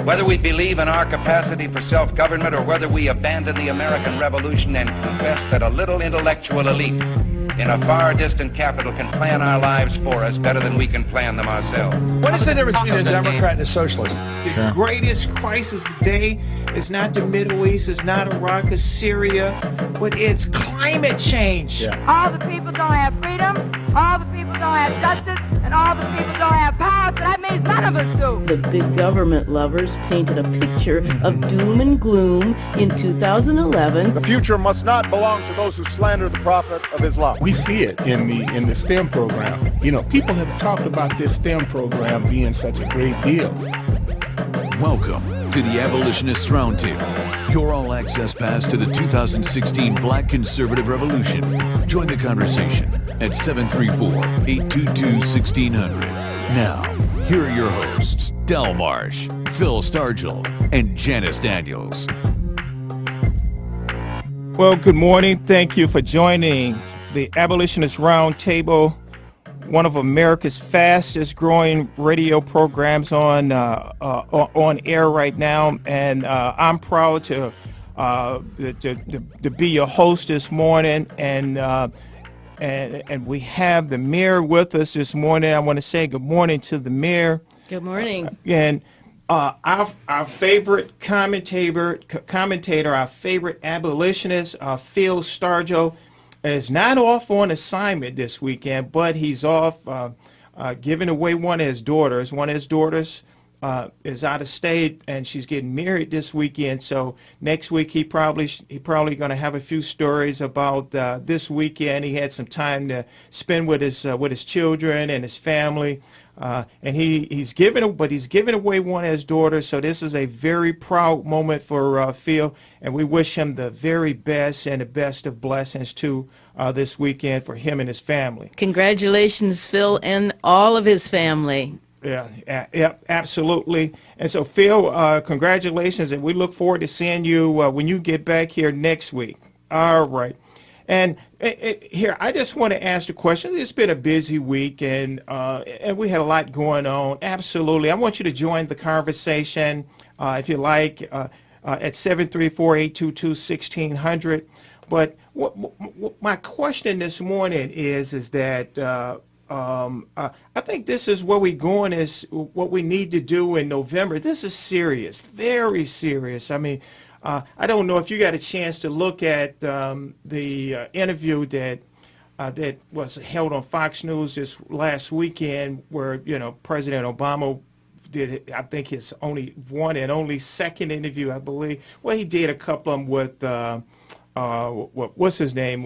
Whether we believe in our capacity for self-government or whether we abandon the American Revolution and confess that a little intellectual elite in a far distant capital can plan our lives for us better than we can plan them ourselves. What is the difference between a Democrat and a socialist? The greatest crisis today is not the Middle East, it's not Iraq, it's Syria, but it's climate change. Yeah. All the people don't have freedom, all the people don't have justice, and all the people don't have power, so that means none of us do. The big government lovers painted a picture of doom and gloom in 2011. The future must not belong to those who slander the Prophet of Islam. We see it in the STEM program. You know, people have talked about this STEM program being such a great deal. Welcome to the Abolitionist Roundtable, your all-access pass to the 2016 Black Conservative Revolution. Join the conversation at 734-822-1600. Now, here are your hosts, Marsh, Phil Stargell, and Janice Daniels. Well, good morning. Thank you for joining the Abolitionist Roundtable, one of America's fastest growing radio programs on air right now, and I'm proud to be your host this morning, and we have the mayor with us this morning. I want to say good morning to the mayor. Good morning. And our favorite commentator, our favorite abolitionist, Phil Stargell, is not off on assignment this weekend, but he's off giving away one of his daughters. One of his daughters is out of state, and she's getting married this weekend. So next week he probably going to have a few stories about this weekend. He had some time to spend with his children and his family. And he's giving away one of his daughters, so this is a very proud moment for Phil, and we wish him the very best and the best of blessings too this weekend for him and his family. Congratulations, Phil, and all of his family. Yeah, absolutely. And so, Phil, congratulations, and we look forward to seeing you when you get back here next week. All right. And here, I just want to ask the question. It's been a busy week, and we had a lot going on. Absolutely. I want you to join the conversation, if you like, at 734-822-1600. But my question this morning is that I think this is where we're going, is what we need to do in November. This is serious, very serious. I mean, I don't know if you got a chance to look at the interview that was held on Fox News this last weekend, where President Obama did, I think, his only one and only second interview, I believe. Well, he did a couple of them with what's his name?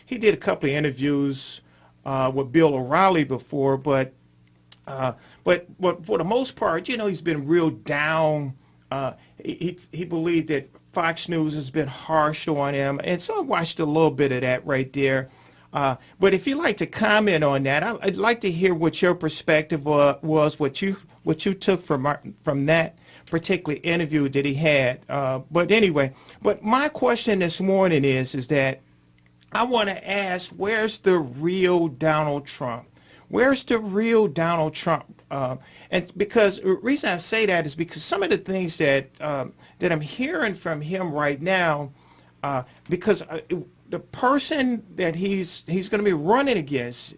He did a couple of interviews with Bill O'Reilly before, but for the most part, he's been real down. He believed that Fox News has been harsh on him, and so I watched a little bit of that right there. But if you'd like to comment on that, I'd like to hear what your perspective was, what you took from that particular interview that he had. But anyway, my question this morning is that I want to ask, where's the real Donald Trump? Where's the real Donald Trump? And because the reason I say that is because some of the things that I'm hearing from him right now, because the person that he's going to be running against,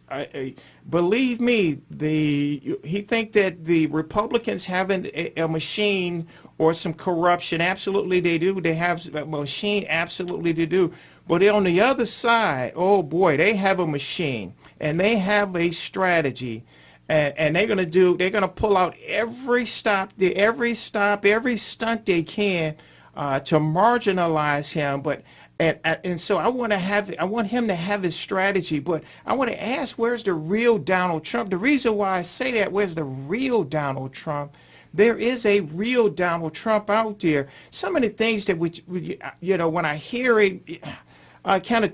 believe me, he think that the Republicans have a machine or some corruption. Absolutely they do. They have a machine. Absolutely they do. But on the other side, oh boy, they have a machine and they have a strategy. And they're gonna pull out every stunt they can to marginalize him. And so I want him to have his strategy. But I want to ask, where's the real Donald Trump? The reason why I say that, where's the real Donald Trump? There is a real Donald Trump out there. Some of the things that when I hear it, kind of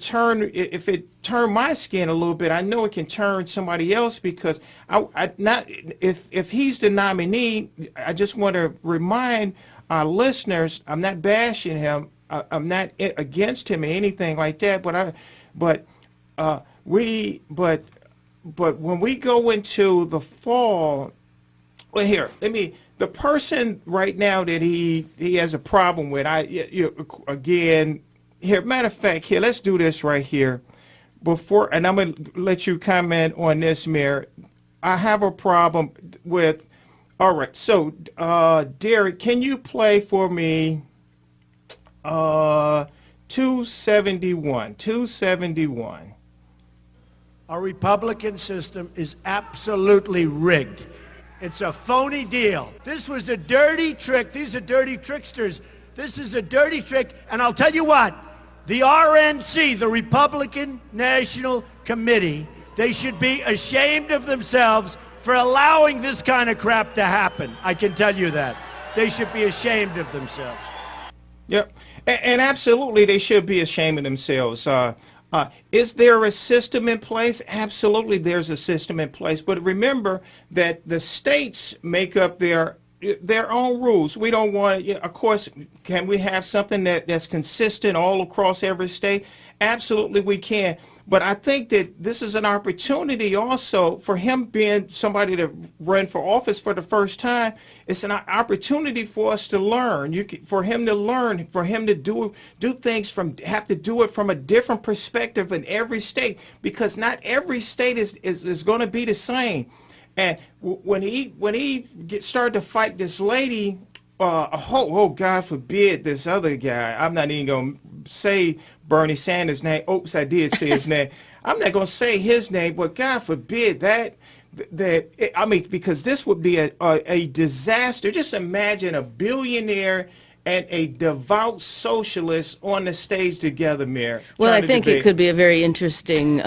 if it turned my skin a little bit, I know it can turn somebody else, because if he's the nominee, I just want to remind our listeners, I'm not bashing him, I'm not against him or anything like that, but when we go into the fall, Well, here, the person right now that he has a problem with, again, here, matter of fact, here, let's do this right here. Before, and I'm going to let you comment on this, Mayor. I have a problem with, all right, so, Derek, can you play for me 271? Our Republican system is absolutely rigged. It's a phony deal. This was a dirty trick. These are dirty tricksters. This is a dirty trick, and I'll tell you what, the RNC, the Republican National Committee, they should be ashamed of themselves for allowing this kind of crap to happen. I can tell you that. They should be ashamed of themselves. Yep, and absolutely they should be ashamed of themselves. Is there a system in place? Absolutely there's a system in place. But remember that the states make up their own rules. We don't want, of course, can we have something that's consistent all across every state? Absolutely we can. But I think that this is an opportunity also for him being somebody to run for office for the first time. It's an opportunity for us to learn, for him to learn, for him to do things have to do it from a different perspective in every state, because not every state is going to be the same. And when he started to fight this lady, God forbid, this other guy, I'm not even going to say Bernie Sanders' name. Oops, I did say his name. I'm not going to say his name, but God forbid because this would be a disaster. Just imagine a billionaire and a devout socialist on the stage together, Mayor. Well, I think it could be a very interesting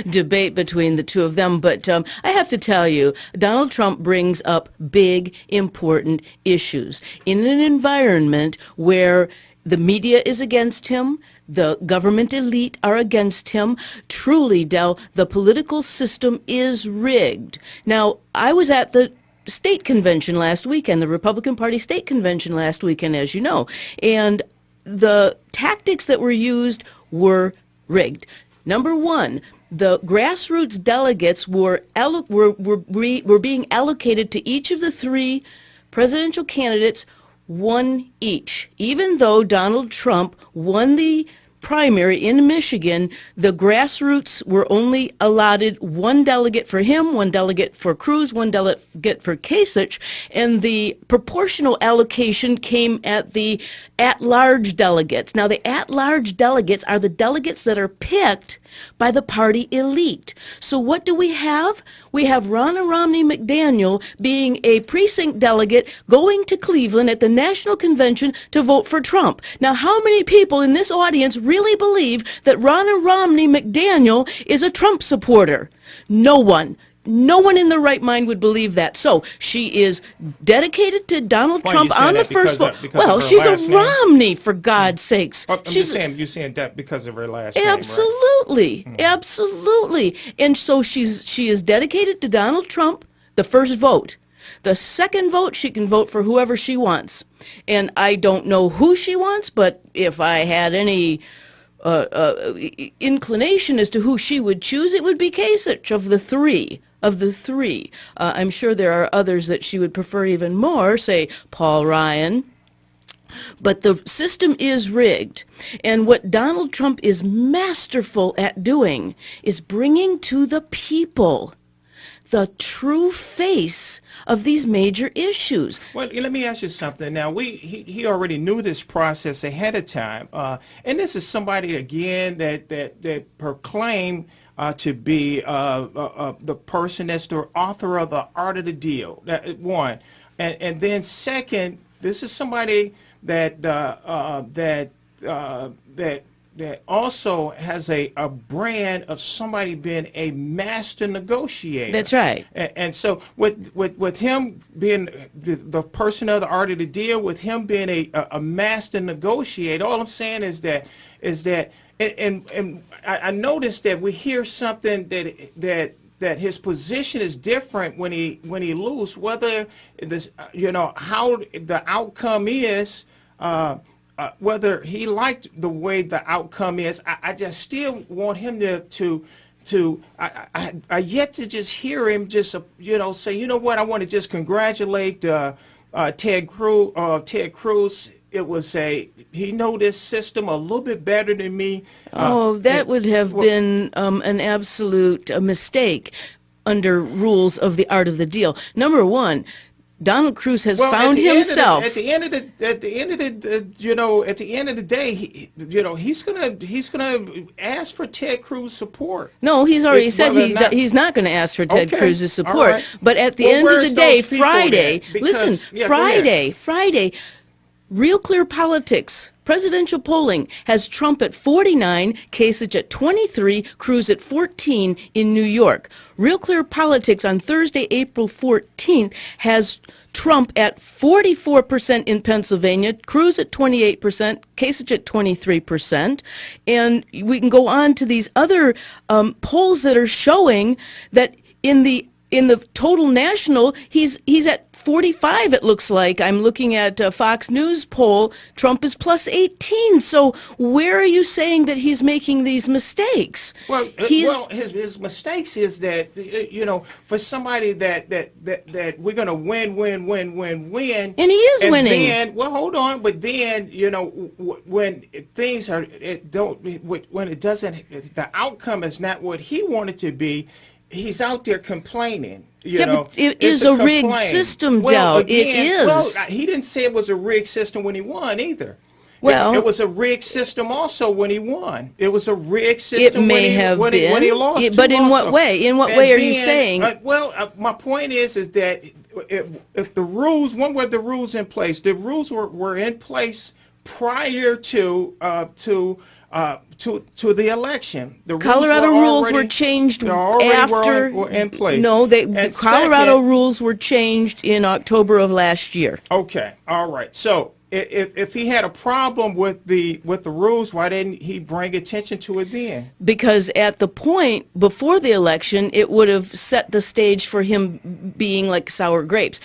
debate between the two of them. But I have to tell you, Donald Trump brings up big, important issues in an environment where the media is against him, the government elite are against him. Truly, Del, the political system is rigged. Now, I was at the state convention last weekend, the Republican Party state convention last weekend, as you know, and the tactics that were used were rigged. Number one, the grassroots delegates were being allocated to each of the three presidential candidates, one each. Even though Donald Trump won the primary in Michigan, the grassroots were only allotted one delegate for him, one delegate for Cruz, one delegate for Kasich, and the proportional allocation came at the at-large delegates. Now, the at-large delegates are the delegates that are picked by the party elite. So what do we have? We have Ronna Romney McDaniel being a precinct delegate going to Cleveland at the national convention to vote for Trump. Now, how many people in this audience really believe that Ronna Romney McDaniel is a Trump supporter? No one. No one in their right mind would believe that. So she is dedicated to Donald Trump on the first vote. Well, she's a Romney, for God's sakes. You're saying that because of her last name, absolutely, right? Absolutely. And so she is dedicated to Donald Trump, the first vote. The second vote, she can vote for whoever she wants. And I don't know who she wants, but if I had any inclination as to who she would choose, it would be Kasich of the three. I'm sure there are others that she would prefer even more, say Paul Ryan. But the system is rigged. And what Donald Trump is masterful at doing is bringing to the people the true face of these major issues. Well, let me ask you something. Now, he already knew this process ahead of time. And this is somebody, again, that proclaimed to be the person that's the author of The Art of the Deal, one. And then second, this is somebody that also has a brand of somebody being a master negotiator. That's right. And so with him being the person of The Art of the Deal, with him being a master negotiator, all I'm saying is that and I noticed that we hear something that his position is different when he loses, whether this how the outcome is. Whether he liked the way the outcome is, I just still want him to I yet to just hear him just say, you know what, I want to just congratulate Ted Cruz. It was he know this system a little bit better than me. That would have been an absolute mistake under rules of the art of the deal. Number one, Donald Cruz has found himself. At the end of the day, he's gonna ask for Ted Cruz support. No, he's already said he's not going to ask for Ted Cruz's support. Right. But at the end of the day, Friday, Friday, Real Clear Politics, presidential polling has Trump at 49, Kasich at 23, Cruz at 14 in New York. Real Clear Politics on Thursday, April 14th has Trump at 44% in Pennsylvania, Cruz at 28%, Kasich at 23%. And we can go on to these other polls that are showing that in the total national, he's at 45, it looks like. I'm looking at a Fox News poll. Trump is plus 18. So where are you saying that he's making these mistakes? Well, his mistakes is that, for somebody that we're going to win. And he is winning. Then, well, hold on. But then, when things when it doesn't, the outcome is not what he wanted to be, he's out there complaining. But it is a rigged system, Del. It is. Well, he didn't say it was a rigged system when he won either. Well, it was a rigged system also when he won. It was a rigged system when he lost. But in what way? In what way are you saying? My point is that if the rules, when were the rules in place? The rules were in place prior to the election. The Colorado rules were changed after. Were in place. No, Colorado rules were changed in October of last year. Okay, all right. So if he had a problem with the rules, why didn't he bring attention to it then? Because at the point before the election, it would have set the stage for him being like sour grapes.